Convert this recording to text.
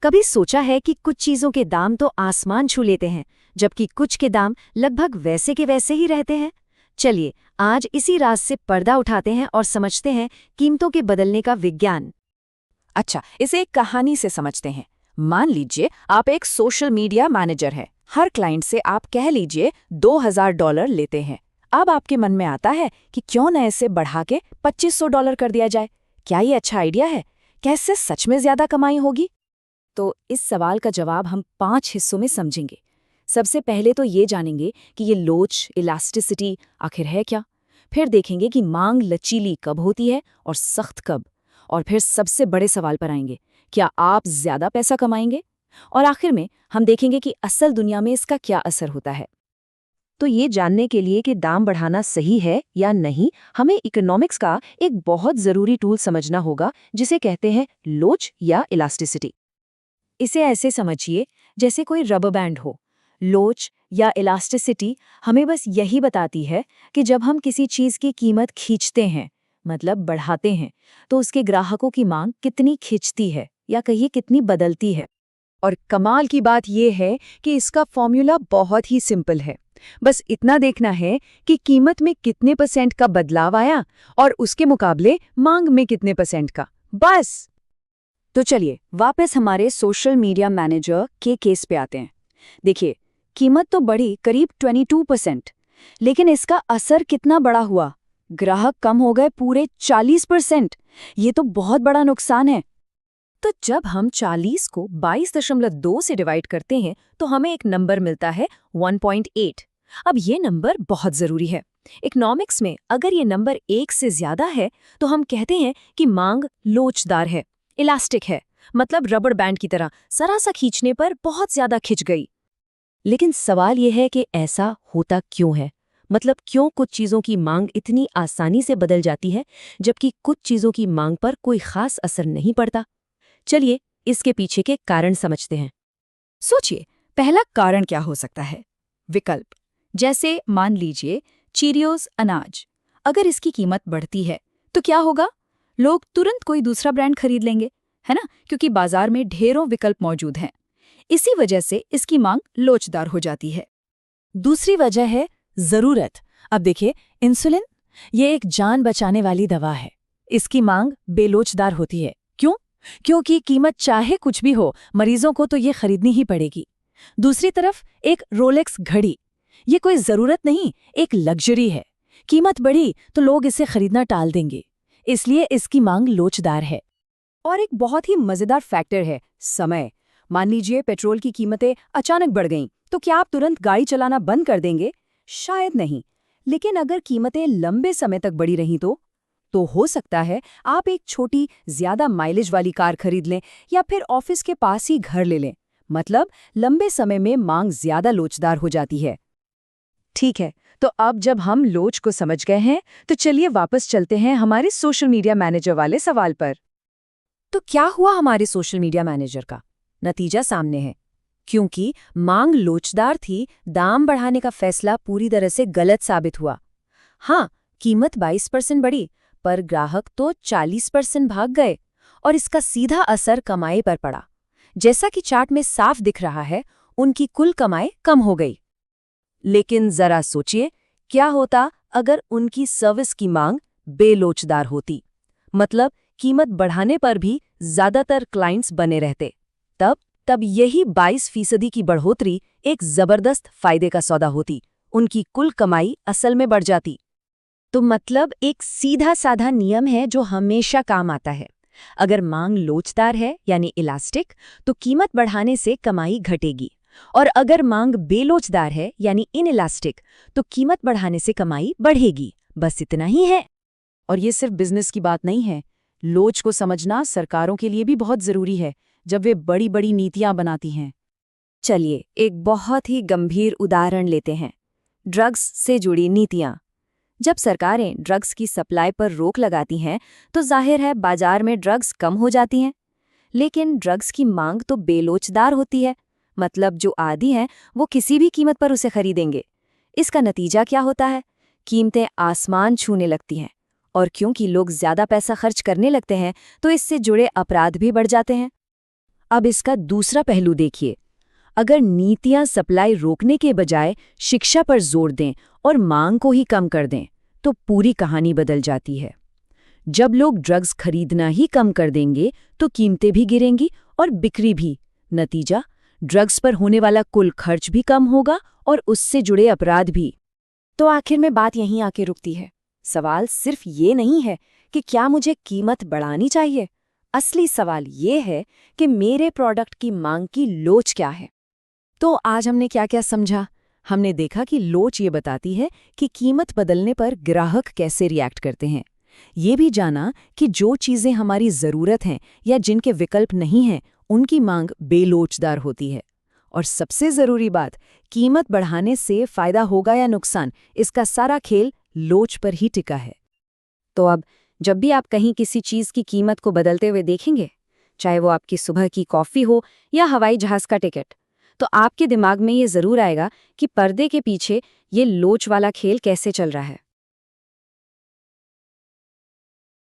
कभी सोचा है कि कुछ चीजों के दाम तो आसमान छू लेते हैं, जबकि कुछ के दाम लगभग वैसे के वैसे ही रहते हैं? चलिए, आज इसी राज से पर्दा उठाते हैं और समझते हैं कीमतों के बदलने का विज्ञान। अच्छा, इसे एक कहानी से समझते हैं। मान लीजिए आप एक सोशल मीडिया मैनेजर हैं। हर क्लाइंट से आप कह लीजिए $2000 लेते हैं। अब आपके मन में आता है कि क्यों न इसे बढ़ा के $2500 कर दिया जाए। क्या ये अच्छा आइडिया है? क्या इससे सच में ज्यादा कमाई होगी? तो इस सवाल का जवाब हम 5 हिस्सों में समझेंगे। सबसे पहले तो ये जानेंगे कि ये लोच, इलास्टिसिटी आखिर है क्या। फिर देखेंगे कि मांग लचीली कब होती है और सख्त कब। और फिर सबसे बड़े सवाल पर आएंगे, क्या आप ज्यादा पैसा कमाएंगे? और आखिर में हम देखेंगे कि असल दुनिया में इसका क्या असर होता है। तो ये जानने के लिए कि दाम बढ़ाना सही है या नहीं, हमें इकोनॉमिक्स का एक बहुत जरूरी टूल समझना होगा, जिसे कहते हैं लोच या इलास्टिसिटी। इसे ऐसे समझिए जैसे कोई रबर बैंड हो। लोच या इलास्टिसिटी हमें बस यही बताती है कि जब हम किसी चीज की कीमत खींचते हैं, मतलब बढ़ाते हैं, तो उसके ग्राहकों की मांग कितनी खिंचती है या कहिए कितनी बदलती है। और कमाल की बात यह है कि इसका फॉर्मूला बहुत ही सिंपल है। बस इतना देखना है कि कीमत में कितने % का बदलाव आया और उसके मुकाबले मांग में कितने % का, बस। तो चलिए वापस हमारे सोशल मीडिया मैनेजर के केस पे आते हैं। देखिए, कीमत तो बढ़ी करीब 22%, लेकिन इसका असर कितना बड़ा हुआ? ग्राहक कम हो गए पूरे 40%। ये तो बहुत बड़ा नुकसान है। तो जब हम 40 को 22.2 से डिवाइड करते हैं तो हमें एक नंबर मिलता है 1.8। अब ये नंबर बहुत जरूरी है। इकोनॉमिक्स में अगर ये नंबर 1 से ज्यादा है तो हम कहते हैं कि मांग लोचदार है, इलास्टिक है, मतलब रबड़ बैंड की तरह जरा सा खींचने पर बहुत ज्यादा खिंच गई। लेकिन सवाल यह है कि ऐसा होता क्यों है? मतलब क्यों कुछ चीज़ों की मांग इतनी आसानी से बदल जाती है, जबकि कुछ चीज़ों की मांग पर कोई खास असर नहीं पड़ता? चलिए इसके पीछे के कारण समझते हैं। सोचिए, पहला कारण क्या हो सकता है? विकल्प। जैसे मान लीजिए चीरियोज अनाज, अगर इसकी कीमत बढ़ती है तो क्या होगा? लोग तुरंत कोई दूसरा ब्रांड खरीद लेंगे, है ना, क्योंकि बाजार में ढेरों विकल्प मौजूद हैं। इसी वजह से इसकी मांग लोचदार हो जाती है। दूसरी वजह है जरूरत। अब देखिए, इंसुलिन, ये एक जान बचाने वाली दवा है। इसकी मांग बेलोचदार होती है। क्यों? क्योंकि कीमत चाहे कुछ भी हो, मरीजों को तो ये खरीदनी ही पड़ेगी। दूसरी तरफ एक रोलेक्स घड़ी, ये कोई जरूरत नहीं, एक लग्जरी है। कीमत बढ़ी तो लोग इसे खरीदना टाल देंगे, इसलिए इसकी मांग लोचदार है। और एक बहुत ही मजेदार फैक्टर है समय। मान लीजिए पेट्रोल की कीमतें अचानक बढ़ गईं, तो क्या आप तुरंत गाड़ी चलाना बंद कर देंगे? शायद नहीं। लेकिन अगर कीमतें लंबे समय तक बढ़ी रहीं तो हो सकता है आप एक छोटी, ज्यादा माइलेज वाली कार खरीद लें या फिर ऑफिस के पास ही घर ले लें। मतलब लंबे समय में मांग ज्यादा लोचदार हो जाती है। ठीक है, तो अब जब हम लोच को समझ गए हैं, तो चलिए वापस चलते हैं हमारे सोशल मीडिया मैनेजर वाले सवाल पर। तो क्या हुआ हमारे सोशल मीडिया मैनेजर का? नतीजा सामने है। क्योंकि मांग लोचदार थी, दाम बढ़ाने का फैसला पूरी तरह से गलत साबित हुआ। हाँ, कीमत 22% बढ़ी, पर ग्राहक तो 40% भाग गए और इसका सीधा असर कमाई पर पड़ा। जैसा कि चार्ट में साफ दिख रहा है, उनकी कुल कमाई कम हो गई। लेकिन जरा सोचिए, क्या होता अगर उनकी सर्विस की मांग बेलोचदार होती? मतलब कीमत बढ़ाने पर भी ज्यादातर क्लाइंट्स बने रहते। तब यही 22% की बढ़ोतरी एक जबरदस्त फायदे का सौदा होती। उनकी कुल कमाई असल में बढ़ जाती। तो मतलब एक सीधा साधा नियम है जो हमेशा काम आता है। अगर मांग लोचदार है यानी इलास्टिक, तो कीमत बढ़ाने से कमाई घटेगी। और अगर मांग बेलोचदार है यानी इनइलास्टिक, तो कीमत बढ़ाने से कमाई बढ़ेगी। बस इतना ही है। और ये सिर्फ बिजनेस की बात नहीं है। लोच को समझना सरकारों के लिए भी बहुत जरूरी है, जब वे बड़ी बड़ी नीतियां बनाती हैं। चलिए एक बहुत ही गंभीर उदाहरण लेते हैं, ड्रग्स से जुड़ी नीतियां। जब सरकारें ड्रग्स की सप्लाई पर रोक लगाती हैं, तो जाहिर है बाजार में ड्रग्स कम हो जाती हैं। लेकिन ड्रग्स की मांग तो बेलोचदार होती है, मतलब जो आदी हैं वो किसी भी कीमत पर उसे खरीदेंगे। इसका नतीजा क्या होता है? कीमतें आसमान छूने लगती हैं। और क्योंकि लोग ज्यादा पैसा खर्च करने लगते हैं, तो इससे जुड़े अपराध भी बढ़ जाते हैं। अब इसका दूसरा पहलू देखिए। अगर नीतियां सप्लाई रोकने के बजाय शिक्षा पर जोर दें और मांग को ही कम कर दें, तो पूरी कहानी बदल जाती है। जब लोग ड्रग्स खरीदना ही कम कर देंगे तो कीमतें भी गिरेंगी और बिक्री भी। नतीजा, ड्रग्स पर होने वाला कुल खर्च भी कम होगा और उससे जुड़े अपराध भी। तो आखिर में बात यहीं आके रुकती है। सवाल सिर्फ ये नहीं है कि क्या मुझे कीमत बढ़ानी चाहिए। असली सवाल ये है कि मेरे प्रोडक्ट की मांग की लोच क्या है। तो आज हमने क्या क्या समझा? हमने देखा कि लोच ये बताती है कि कीमत बदलने पर ग्राहक कैसे रिएक्ट करते हैं। ये भी जाना कि जो चीज़ें हमारी ज़रूरत हैं या जिनके विकल्प नहीं हैं, उनकी मांग बेलोचदार होती है। और सबसे ज़रूरी बात, कीमत बढ़ाने से फ़ायदा होगा या नुकसान, इसका सारा खेल लोच पर ही टिका है। तो अब जब भी आप कहीं किसी चीज़ की कीमत को बदलते हुए देखेंगे, चाहे वो आपकी सुबह की कॉफ़ी हो या हवाई जहाज़ का टिकट, तो आपके दिमाग में ये ज़रूर आएगा कि पर्दे के पीछे ये लोच वाला खेल कैसे चल रहा है।